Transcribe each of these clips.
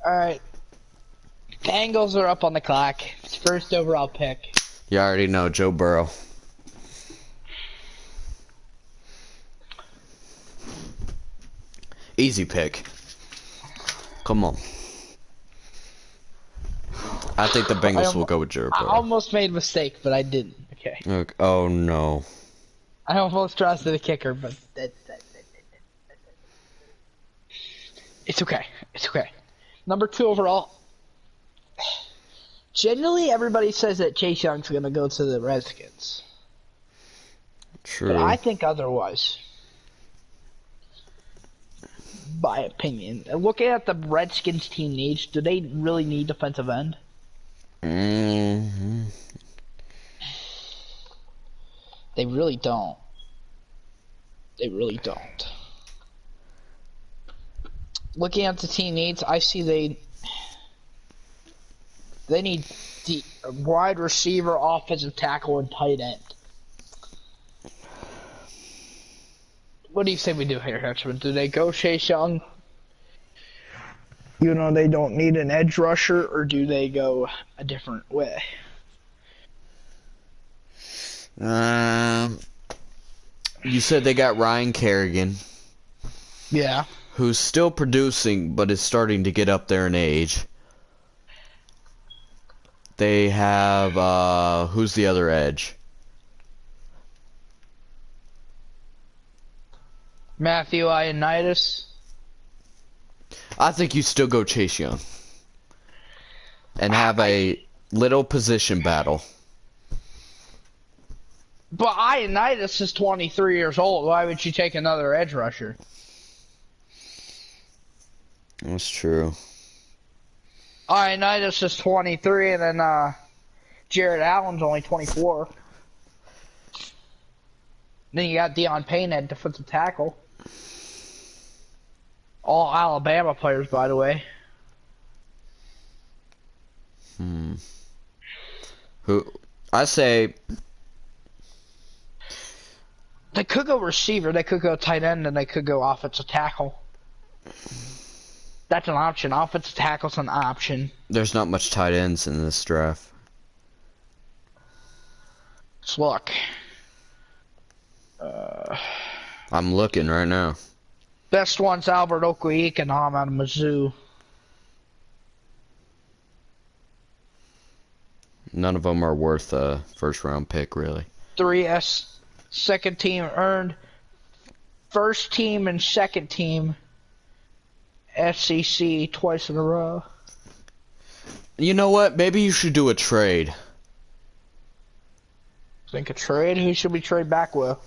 Alright. Bengals are up on the clock. It's first overall pick. You already know, Joe Burrow. Easy pick. Come on. I think the Bengals will go with Joe Burrow. I almost made a mistake, but I didn't. Okay. Oh no. I almost trusted the kicker, but it's okay. It's okay. Number 2 overall. Generally, everybody says that Chase Young's going to go to the Redskins. True. But I think otherwise. My opinion. Looking at the Redskins team needs, do they really need defensive end? Mm-hmm. They really don't. They really don't. Looking at the team needs, I see they need the wide receiver, offensive tackle, and tight end. What do you say we do here, Henchman? Do they go Chase Young? You know they don't need an edge rusher, or do they go a different way? You said they got Ryan Kerrigan. Yeah. Who's still producing, but is starting to get up there in age. They have, who's the other edge? Matthew Ioannidis. I think you still go Chase Young. And have a little position battle. But Ioannidis is 23 years old. Why would you take another edge rusher? That's true. Ioannidis is 23, and then Jared Allen's only 24. Then you got Deion Payne at defensive tackle. All Alabama players, by the way. Who? I say... They could go receiver, they could go tight end, and they could go offensive tackle. That's an option. Offensive tackle's an option. There's not much tight ends in this draft. Let's look. I'm looking right now. Best one's Albert Okwuekenom out of Mizzou. None of them are worth a first-round pick, really. 3S, second team earned. First team and second team SEC twice in a row. You know what? Maybe you should do a trade. Think a trade? Who should we trade back with?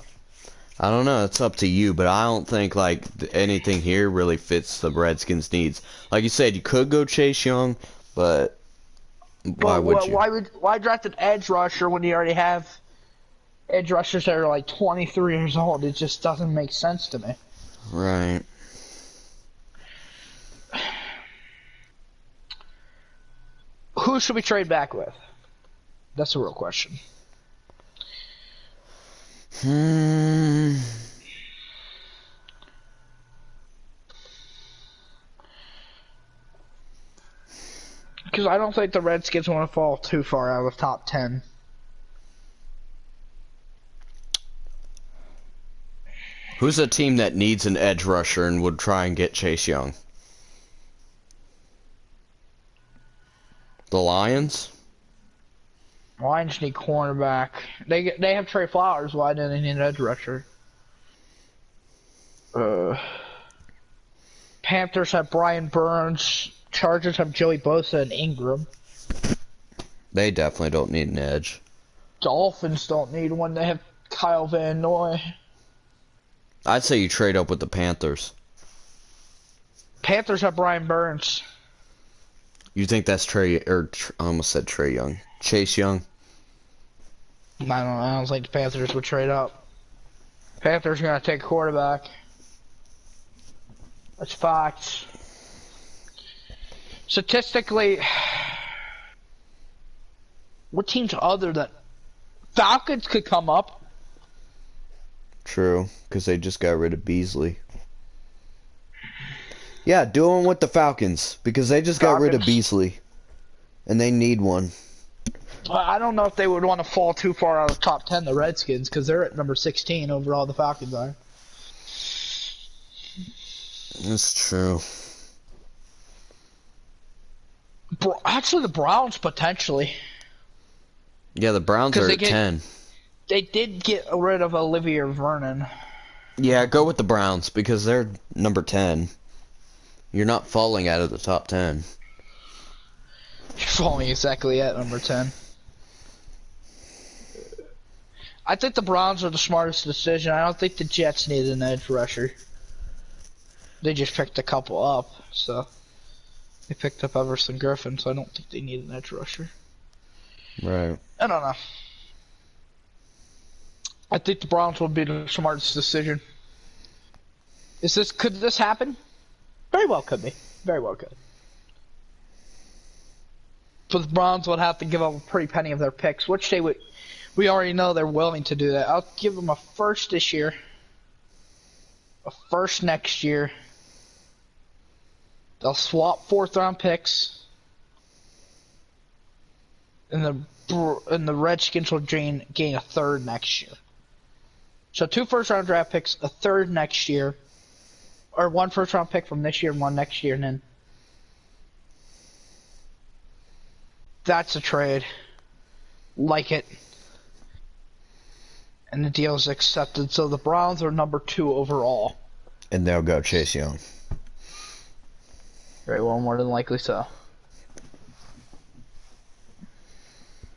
I don't know. It's up to you, but I don't think like anything here really fits the Redskins' needs. Like you said, you could go Chase Young, but why would you? Why draft an edge rusher when you already have edge rushers that are like 23 years old? It just doesn't make sense to me. Right. Who should we trade back with? That's a real question. Because I don't think the Redskins want to fall too far out of the top 10. Who's a team that needs an edge rusher and would try and get Chase Young? The Lions? Lions need cornerback. They have Trey Flowers. Why didn't they need an edge rusher? Panthers have Brian Burns. Chargers have Joey Bosa and Ingram. They definitely don't need an edge. Dolphins don't need one. They have Kyle Van Noy. I'd say you trade up with the Panthers. Panthers have Brian Burns. You think that's I almost said Trey Young. Chase Young? I don't think the Panthers would trade up. Panthers are going to take a quarterback. That's facts. Statistically, what teams other than Falcons could come up? True, because they just got rid of Beasley. Yeah, do one with the Falcons because they just got rid of Falcons. Beasley, and they need one. I don't know if they would want to fall too far out of the top 10, the Redskins, because they're at number 16 overall. The Falcons are. That's true. Actually, the Browns potentially. Yeah, the Browns are at 10. They did get rid of Olivier Vernon. Yeah, go with the Browns because they're number 10. You're not falling out of the top 10. You're falling exactly at number 10. I think the Browns are the smartest decision. I don't think the Jets need an edge rusher. They just picked a couple up, so they picked up Everson Griffin, so I don't think they need an edge rusher. Right. I don't know. I think the Browns would be the smartest decision. Could this happen? Very well could be. Very well could. But the Browns would have to give up a pretty penny of their picks, which they would. We already know they're willing to do that. I'll give them a first this year, a first next year. They'll swap 4th-round picks, and the Redskins will gain a 3rd next year. So 2 first-round draft picks, a 3rd next year, or 1 first-round pick from this year and 1 next year, and then that's a trade. Like it. And the deal is accepted. So the Browns are number 2 overall. And they'll go Chase Young. Very well, more than likely so.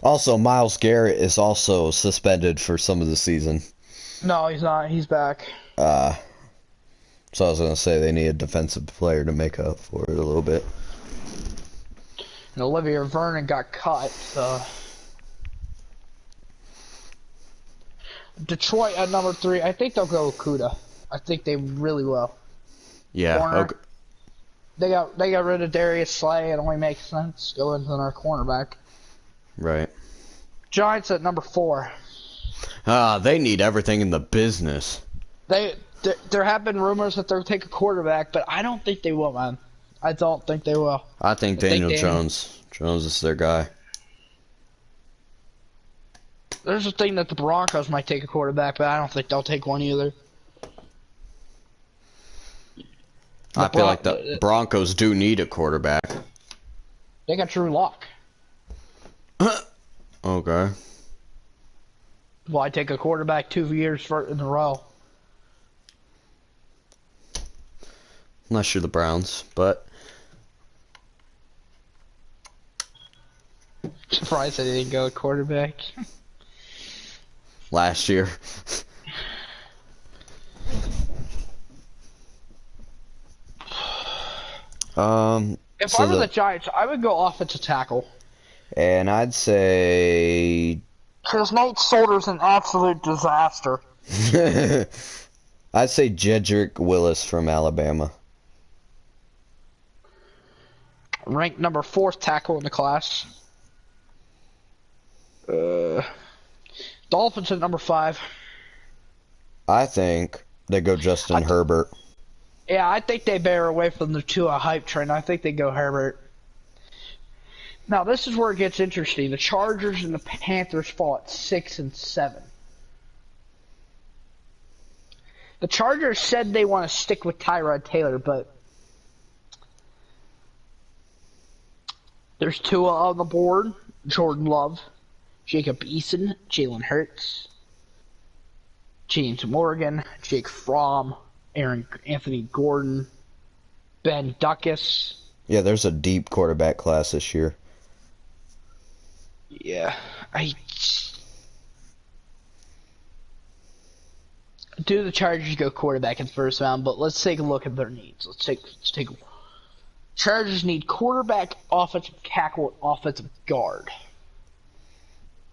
Also, Myles Garrett is also suspended for some of the season. No, he's not. He's back. So I was going to say they need a defensive player to make up for it a little bit. And Olivier Vernon got cut, so... Detroit at number 3. I think they'll go with Kuda. I think they really will. Yeah. Corner. Okay. They got rid of Darius Slay. It only makes sense. Go into our cornerback. Right. Giants at number 4. They need everything in the business. There have been rumors that they'll take a quarterback, but I don't think they will, man. I don't think they will. I think Daniel Jones. Jones is their guy. There's a thing that the Broncos might take a quarterback, but I don't think they'll take one either. I feel like the Broncos do need a quarterback. They got Drew Lock. Okay. Why take a quarterback 2 years in a row? Unless you're the Browns, but... Surprised they didn't go quarterback. Last year. If I were the Giants, I would go offensive tackle. And I'd say... Because Nate Solder's an absolute disaster. I'd say Jedrick Willis from Alabama. Ranked number 4th tackle in the class. Dolphins at number 5. I think they go Justin Herbert. Yeah, I think they bear away from the Tua hype train. I think they go Herbert. Now, this is where it gets interesting. The Chargers and the Panthers fall at 6 and 7. The Chargers said they want to stick with Tyrod Taylor, but there's Tua on the board, Jordan Love, Jacob Eason, Jalen Hurts, James Morgan, Jake Fromm, Anthony Gordon, Ben Duckus. Yeah, there's a deep quarterback class this year. Yeah, do the Chargers go quarterback in the first round, but let's take a look at their needs. Let's take Chargers need quarterback, offensive tackle, and offensive guard.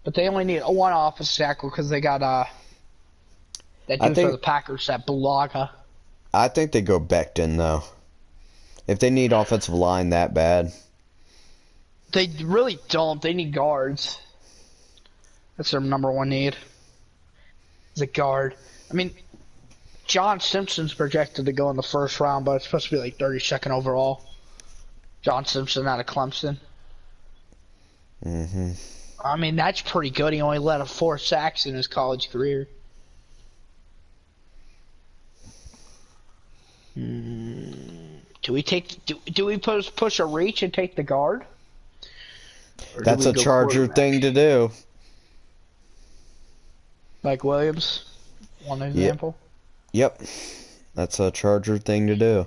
But they only need one offensive tackle because they got that dude for the Packers, that Bulaga. I think they go Becton, though. If they need offensive line that bad. They really don't. They need guards. That's their number 1 need. Is a guard. I mean, John Simpson's projected to go in the first round, but it's supposed to be like 32nd overall. John Simpson out of Clemson. Mm-hmm. I mean, that's pretty good. He only let up 4 sacks in his college career. Do we take? Do we push a reach and take the guard? That's a Charger thing to do. Like Williams, one example. Yep, that's a Charger thing to do.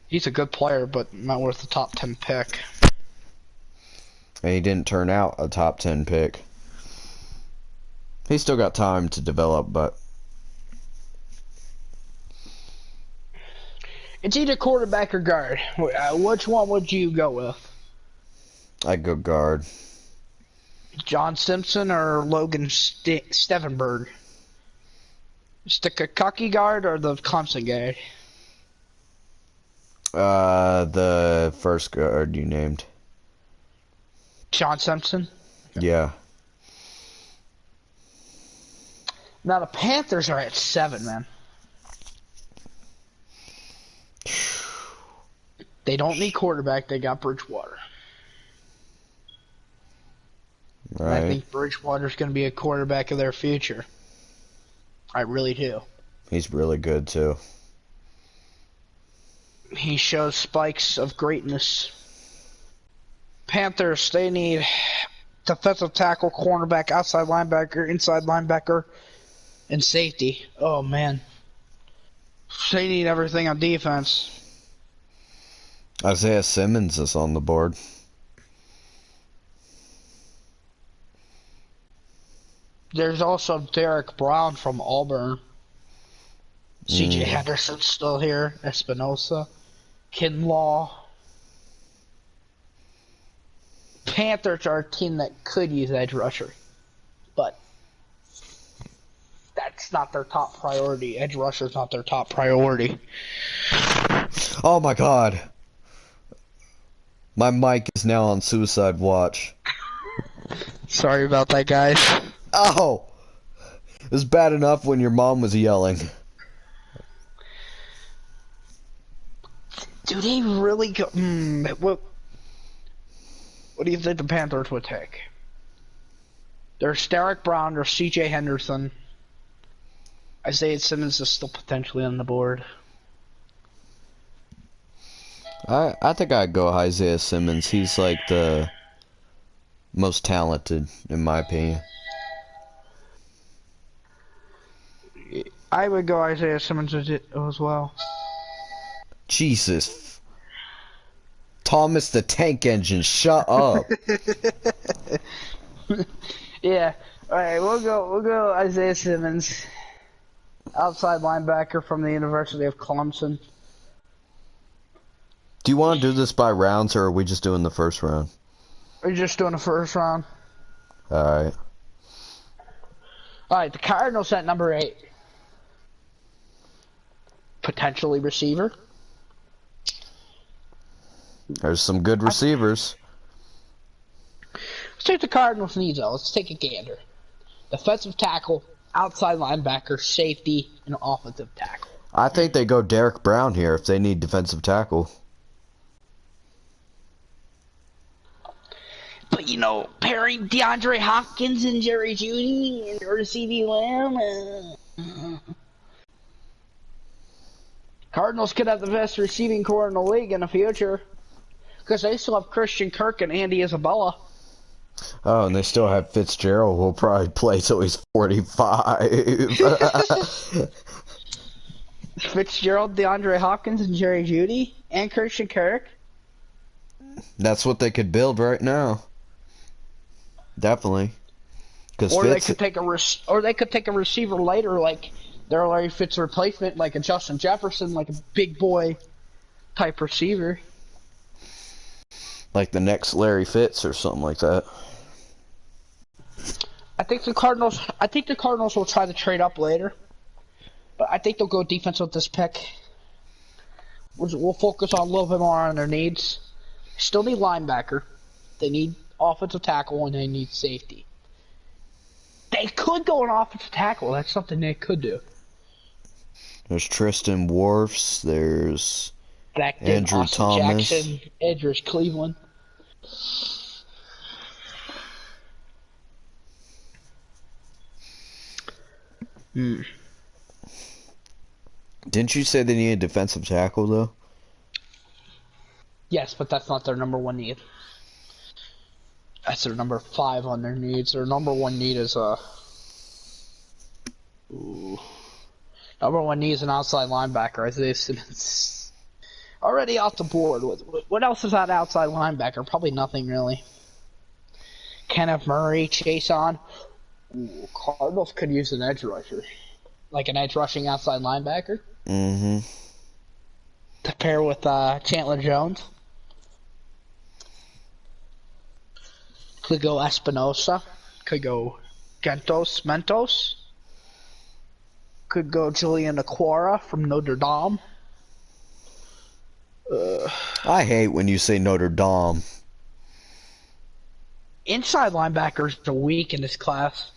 He's a good player, but not worth the top 10 pick. And he didn't turn out a top 10 pick. He's still got time to develop, but it's either quarterback or guard. Which one would you go with? I'd go guard. John Simpson or Logan Stevenberg? The Kentucky guard or the Clemson guard? The first guard you named. John Simpson? Yeah. Now the Panthers are at 7, man. They don't need quarterback. They got Bridgewater. Right. I think Bridgewater's going to be a quarterback of their future. I really do. He's really good, too. He shows spikes of greatness. Panthers, they need defensive tackle, cornerback, outside linebacker, inside linebacker, and safety. Oh, man. They need everything on defense. Isaiah Simmons is on the board. There's also Derek Brown from Auburn. C.J. Henderson's still here. Espinosa. Kinlaw. Panthers are a team that could use edge rusher. But that's not their top priority. Edge rusher's not their top priority. Oh my god. My mic is now on suicide watch. Sorry about that, guys. Oh! It was bad enough when your mom was yelling. Do they really go... what do you think the Panthers would take? There's Derek Brown or C.J. Henderson. Isaiah Simmons is still potentially on the board. I think I'd go Isaiah Simmons. He's like the most talented, in my opinion. I would go Isaiah Simmons as well. Jesus. Thomas the Tank Engine, shut up. Yeah. Alright, we'll go Isaiah Simmons. Outside linebacker from the University of Clemson. Do you want to do this by rounds, or are we just doing the first round? We're just doing the first round. Alright. Alright, the Cardinals at number 8. Potentially receiver. There's some good receivers. Let's take the Cardinals needs though. Let's take a gander. Defensive tackle, outside linebacker, safety, and offensive tackle. I think they go Derek Brown here if they need defensive tackle. But you know, pairing DeAndre Hopkins and Jerry Jeudy and CeeDee Lamb. Cardinals could have the best receiving core in the league in the future. Because they still have Christian Kirk and Andy Isabella. Oh, and they still have Fitzgerald, who will probably play till he's 45. Fitzgerald, DeAndre Hopkins, and Jerry Jeudy, and Christian Kirk. That's what they could build right now. Definitely. Or they could take a receiver later, like their Larry Fitz replacement, like a Justin Jefferson, like a big boy type receiver. Like the next Larry Fitz or something like that. I think the Cardinals will try to trade up later. But I think they'll go defense with this pick. We'll focus on a little bit more on their needs. Still need linebacker. They need offensive tackle, and they need safety. They could go an offensive tackle. That's something they could do. There's Tristan Wirfs. There's Back then, Andrew Austin Thomas. Jackson, Edgers, Cleveland. Didn't you say they need a defensive tackle though? Yes, but that's not their number one need. That's their number 5 on their needs. Their number one need is number one need is an outside linebacker, Isaiah Simmons. Already off the board. What else is that outside linebacker? Probably nothing really. Kenneth Murray, Chase on. Cardinals could use an edge rusher. Like an edge rushing outside linebacker. Mm-hmm. To pair with Chandler Jones. Could go Espinosa. Could go Mentos. Could go Julian Aquara from Notre Dame. I hate when you say Notre Dame. Inside linebackers are weak in this class.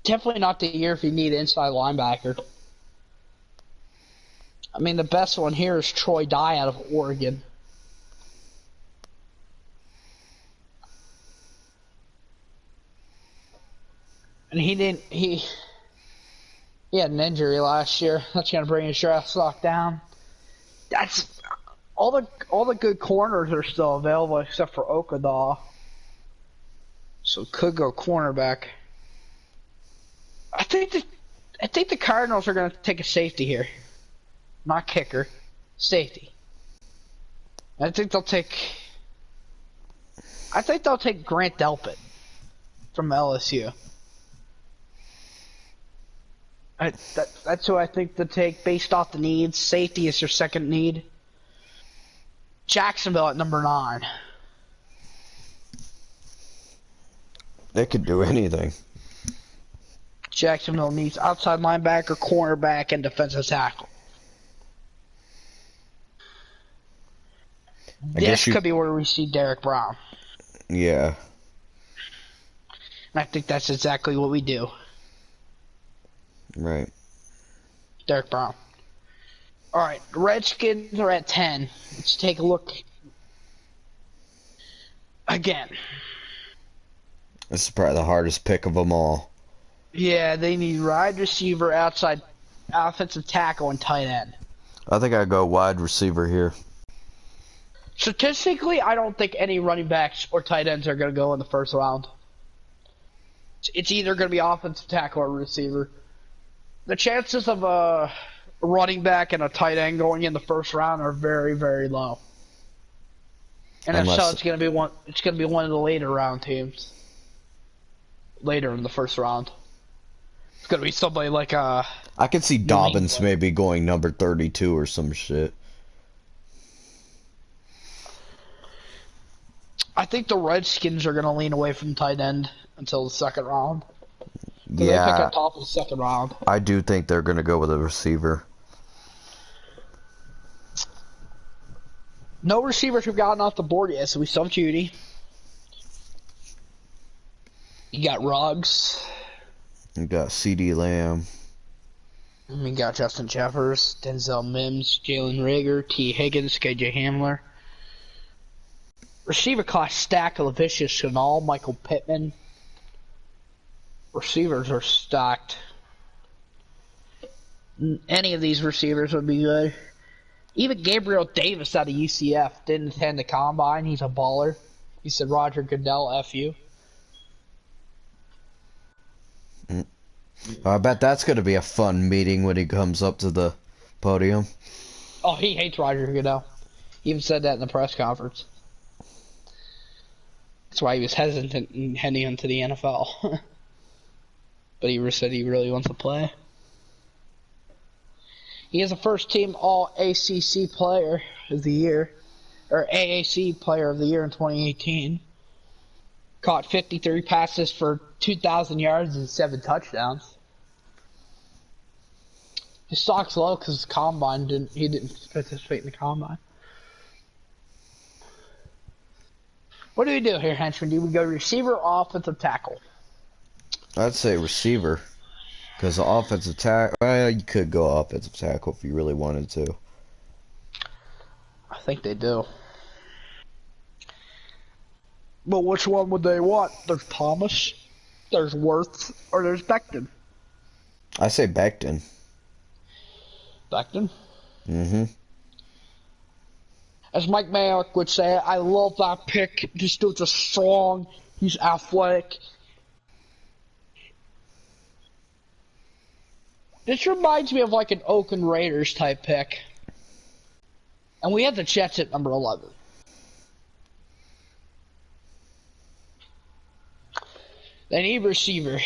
Definitely not the year if you need inside linebacker. I mean, the best one here is Troy Dye out of Oregon. And he had an injury last year. That's going to bring his draft stock down. That's all the good corners are still available except for Okada. So could go cornerback. I think the Cardinals are going to take a safety here. Not kicker. Safety. I think they'll take Grant Delpit from LSU. That's who I think they'll take based off the needs. Safety is their second need. Jacksonville at number 9. They could do anything. Jacksonville needs outside linebacker, cornerback, and defensive tackle. This could be where we see Derek Brown. Yeah. And I think that's exactly what we do. Right. Derek Brown. Alright, the Redskins are at 10. Let's take a look again. This is probably the hardest pick of them all. Yeah, they need wide receiver, outside offensive tackle, and tight end. I think I'd go wide receiver here. Statistically, I don't think any running backs or tight ends are going to go in the first round. It's either going to be offensive tackle or receiver. The chances of a running back and a tight end going in the first round are very, very low. And if so, it's going to be one. It's going to be one of the later round teams. Later in the first round, it's going to be somebody like I could see Dobbins maybe going number 32 or some shit. I think the Redskins are going to lean away from tight end until the second round. Yeah. They pick up top of the second round. I do think they're going to go with a receiver. No receivers have gotten off the board yet, so we still have Judy. You got Ruggs. You got CeeDee Lamb. We got Justin Jeffers, Denzel Mims, Jalen Reagor, T. Higgins, KJ Hamler. Receiver class stacked: Laviska Shenault, Michael Pittman. Receivers are stacked. Any of these receivers would be good. Even Gabriel Davis out of UCF didn't attend the combine. He's a baller. He said Roger Goodell, F you. I bet that's going to be a fun meeting when he comes up to the podium. Oh, he hates Roger Goodell. He even said that in the press conference. That's why he was hesitant in heading into the NFL. But he said he really wants to play. He is a first-team All-ACC Player of the Year, or AAC Player of the Year in 2018. Caught 53 passes for 2,000 yards and 7 touchdowns. His stock's low because he didn't participate in the combine. What do we do here, Henchman? Do we go receiver or offensive tackle? I'd say receiver. Because the offensive tackle, well, you could go offensive tackle if you really wanted to. I think they do. But which one would they want? There's Thomas, there's Worth, or there's Becton. I say Becton. Becton? Mm-hmm. As Mike Mayock would say, I love that pick. This dude's a strong, he's athletic. This reminds me of like an Oakland Raiders type pick. And we had the Jets at number 11. They need receiver.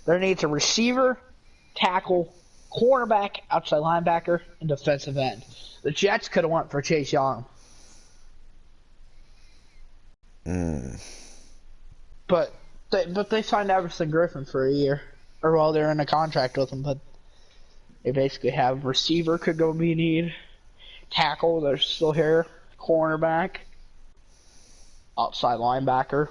There needs a receiver, tackle, cornerback, outside linebacker, and defensive end. The Jets could have went for Chase Young. But they signed Everson Griffin for a year. Or well, they're in a contract with him, but they basically have receiver could go be need. Tackle, they're still here. Cornerback. Outside linebacker.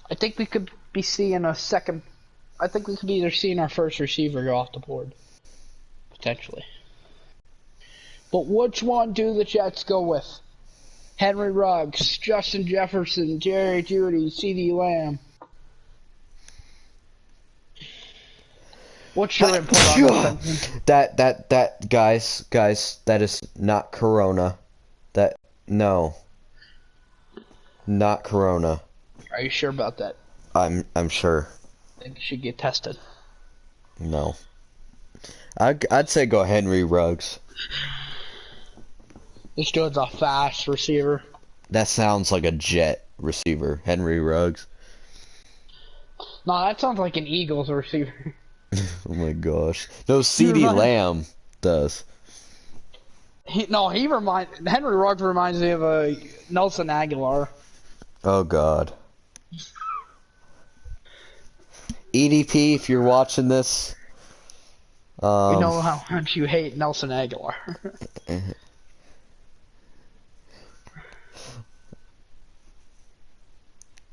I think we could be seeing a second. I think we could be either seeing our first receiver go off the board. Potentially. But which one do the Jets go with? Henry Ruggs, Justin Jefferson, Jerry Jeudy, CeeDee Lamb. What's your input on that? That guys, that is not Corona. No. Not Corona. Are you sure about that? I'm sure. I think you should get tested. No. I'd say go Henry Ruggs. This dude's a fast receiver. That sounds like a Jet receiver, Henry Ruggs. No, that sounds like an Eagles receiver. Oh my gosh. No, CeeDee Lamb does. Henry Ruggs reminds me of a Nelson Aguilar. Oh god. EDP, if you're watching this, you know how much you hate Nelson Aguilar.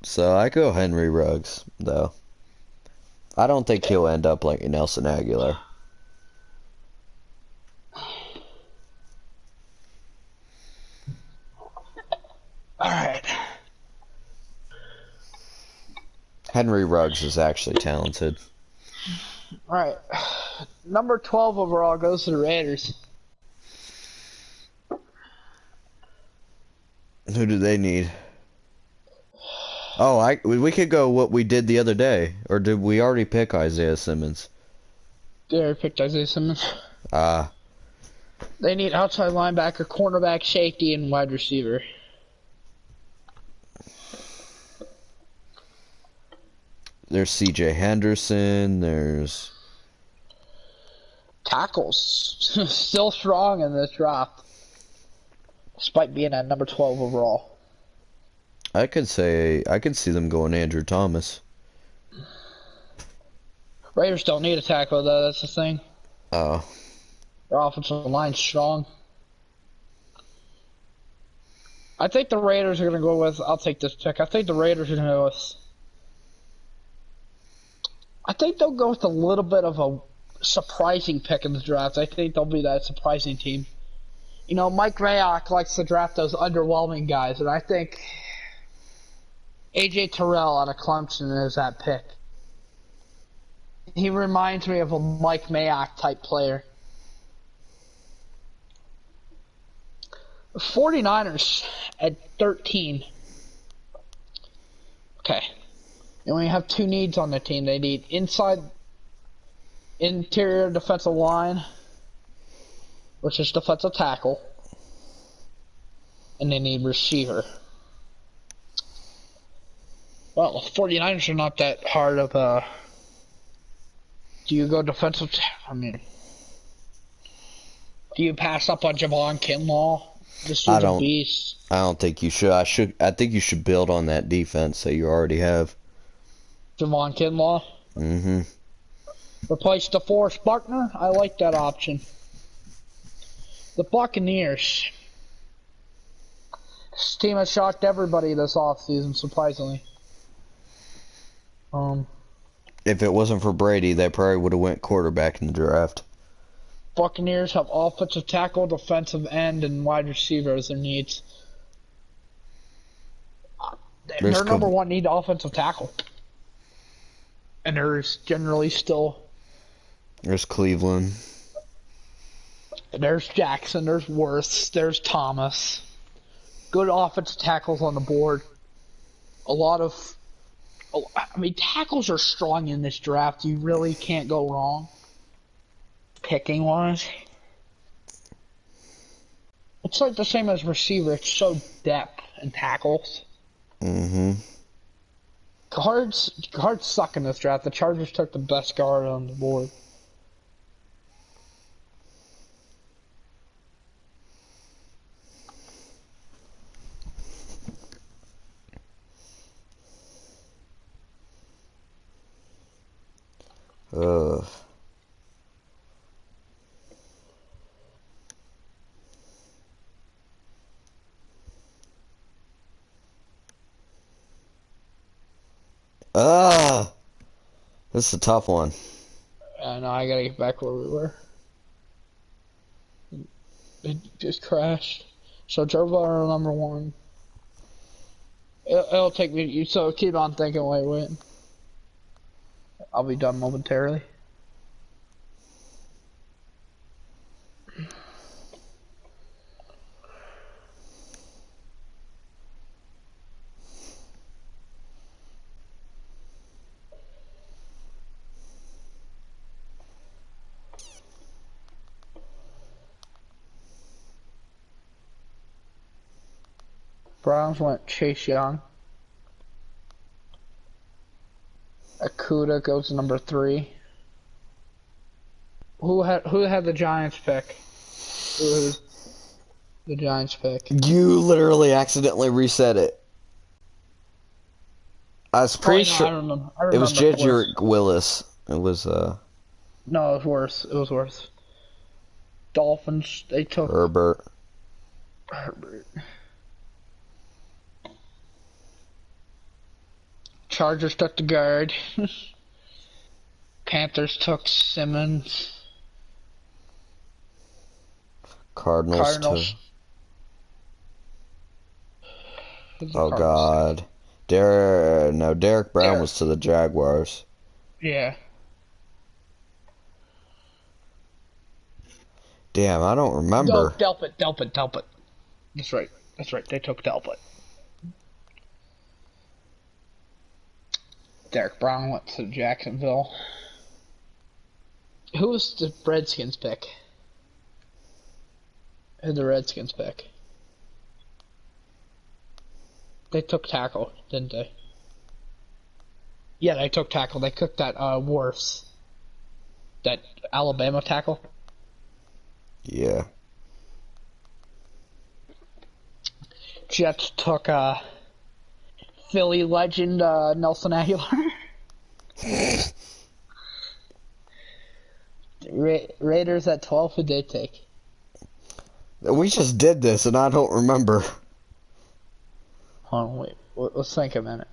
So I go Henry Ruggs, though. I don't think he'll end up like Nelson Aguilar. Alright. Henry Ruggs is actually talented. Alright. Number 12 overall goes to the Raiders. Who do they need? Oh, we could go what we did the other day. Or did we already pick Isaiah Simmons? They already picked Isaiah Simmons. They need outside linebacker, cornerback, safety, and wide receiver. There's C.J. Henderson. There's tackles. Still strong in this draft. Despite being at number 12 overall. I could see them going Andrew Thomas. Raiders don't need a tackle though, that's the thing. Oh. Their offensive line's strong. I think the Raiders are going to go with, I'll take this pick, I think the Raiders are going to go with, I think they'll go with a little bit of a surprising pick in the draft. I think they'll be that surprising team. You know, Mike Mayock likes to draft those underwhelming guys, and I think A.J. Terrell out of Clemson is that pick. He reminds me of a Mike Mayock type player. The 49ers at 13. Okay. And when you have two needs on the team, they need interior defensive line, which is defensive tackle, and they need receiver. Well, the 49ers are not that hard of a... Do you go defensive... do you pass up on Javon Kinlaw? This dude's a beast. I don't think you should. I think you should build on that defense that you already have. Javon Kinlaw? Mm-hmm. Replace DeForest Buckner? I like that option. The Buccaneers This team has shocked everybody this offseason, surprisingly. If it wasn't for Brady, they probably would have went quarterback in the draft. Buccaneers have offensive tackle, defensive end, and wide receiver as their needs. Their number one need offensive tackle. And there's generally still... There's Cleveland. There's Jackson, there's Wirth, there's Thomas. Good offensive tackles on the board. Tackles are strong in this draft. You really can't go wrong. Picking wise. It's like the same as receiver. It's so depth and tackles. Mm-hmm. Guards suck in this draft. The Chargers took the best guard on the board. This is a tough one. No, I gotta get back where we were. It just crashed. So Trevor number one. It'll take me. So keep on thinking. Wait. I'll be done momentarily. Browns went Chase Young. Okuda goes to number 3. Who had the Giants pick? The Giants pick. You literally accidentally reset it. I was pretty sure I remember it was Jedrick Willis. It was No, it was worse. Dolphins. They took Herbert. Chargers took the guard. Panthers took Simmons. Cardinals. Oh God. Derek Brown was to the Jaguars. Yeah. Damn, I don't remember. No, Delpit. That's right. They took Delpit. Derek Brown went to Jacksonville. Who was the Redskins pick? Who the Redskins pick? They took tackle, didn't they? Yeah, they took tackle. They took that Wirfs. That Alabama tackle. Yeah. Jets took Philly legend Nelson Aguilar. Raiders at 12. Who did they take? We just did this, and I don't remember. Hold on, wait. Let's think a minute.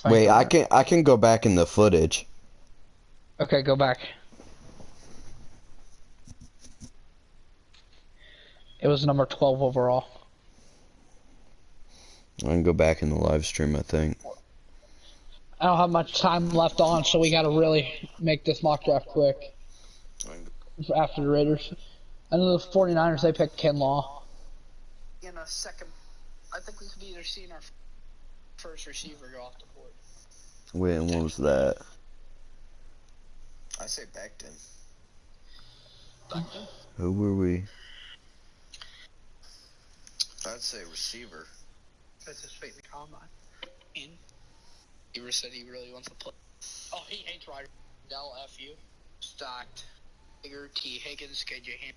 Wait, I can go back in the footage. Okay, go back. It was number 12 overall. I can go back in the live stream, I think. I don't have much time left on, so we gotta really make this mock draft quick. After the Raiders. I know the 49ers, they picked Ken Law. In a second, I think we could either see our first receiver go off the board. Wait, and what was that? I say Becton. Who were we? I'd say receiver. That's his fate in the combine. He said he really wants to play. Oh, he hates Ryder. Dell, F.U. Stocked. Bigger T. Higgins, KJ Ham.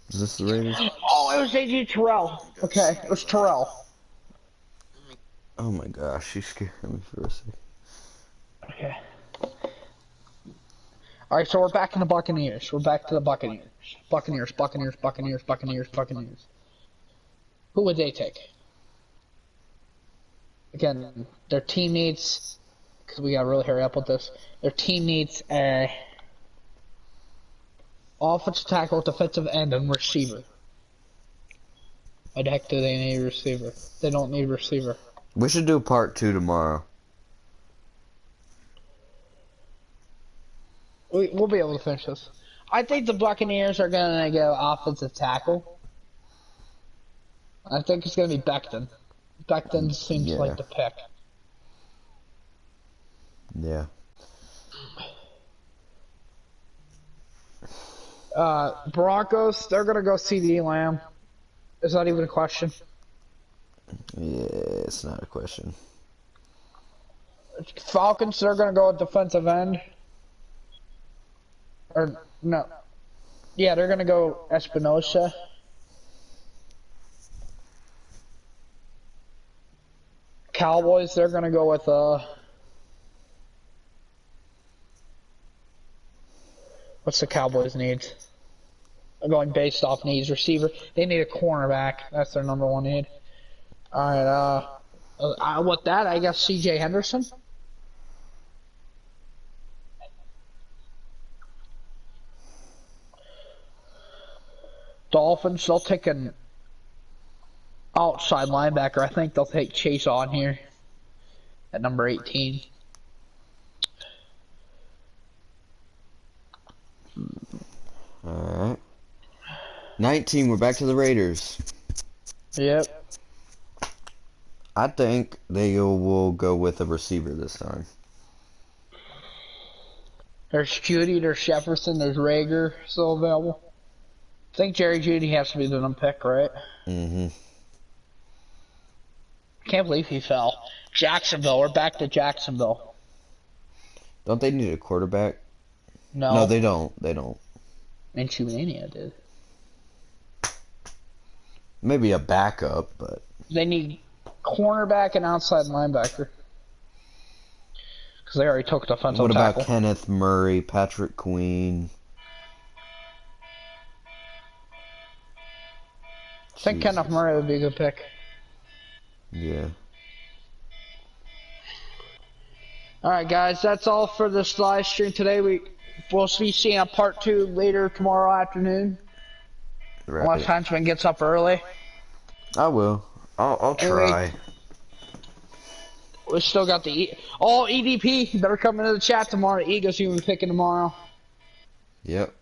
Is this the Raiders? Oh, it was A.J. Terrell. Okay, it was Terrell. Oh my gosh, you scared me for a second. Okay. Alright, so we're back in the Buccaneers. We're back to the Buccaneers. Buccaneers. Who would they take? Again, their team needs, because we gotta really hurry up with this, their team needs a offensive tackle, defensive end, and receiver. Why the heck do they need a receiver? They don't need a receiver. We should do part 2 tomorrow. We'll be able to finish this. I think the Buccaneers are gonna go offensive tackle. I think it's gonna be Becton. Becton seems Yeah. like the pick. Yeah. Broncos, they're gonna go CD Lamb. Is that even a question? Yeah, it's not a question. Falcons, they're gonna go with defensive end. Or no. Yeah, they're gonna go Espinosa. Cowboys, they're gonna go with what's the Cowboys needs? They're going based off needs. Receiver, they need a cornerback. That's their number one need. All right. With that, I guess C.J. Henderson. Dolphins, they'll take an outside linebacker. I think they'll take Chase on here at number 18. Alright. 19, we're back to the Raiders. Yep. I think they will go with a receiver this time. There's Judy, there's Jefferson, there's Rager still available. I think Jerry Judy has to be the number pick, right? Mm-hmm. Can't believe he fell. Jacksonville, we're back to Jacksonville. Don't they need a quarterback? No. No, they don't. They don't. Minshew Mania did. Maybe a backup, but... They need cornerback and outside linebacker. Because they already took defensive What about tackle. Kenneth Murray, Patrick Queen? I think Jesus. Kenneth Murray would be a good pick. Yeah. Alright guys, that's all for this live stream today. We'll be seeing a part 2 later tomorrow afternoon. Right. Unless Huntsman gets up early. I will. I'll try. We still got the all EDP. Better come into the chat tomorrow. Eagles you be picking tomorrow. Yep.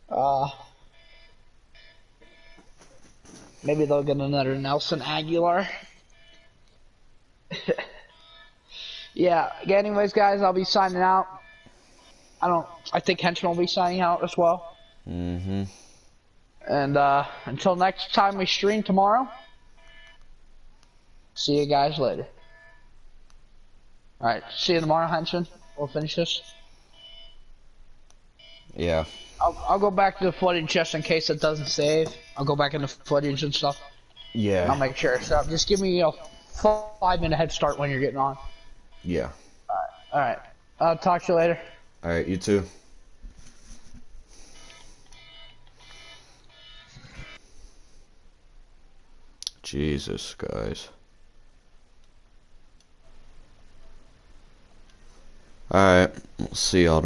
Maybe they'll get another Nelson Aguilar. Yeah. Anyways, guys, I'll be signing out. I think Henchman will be signing out as well. Mm-hmm. And until next time we stream tomorrow. See you guys later. Alright, see you tomorrow, Henchman. We'll finish this. Yeah. I'll go back to the footage just in case it doesn't save. I'll go back into footage and stuff. Yeah. And I'll make sure. So just give me a 5-minute head start when you're getting on. Yeah. Alright. I'll talk to you later. Alright, you too. Jesus, guys. Alright, we'll see y'all tomorrow.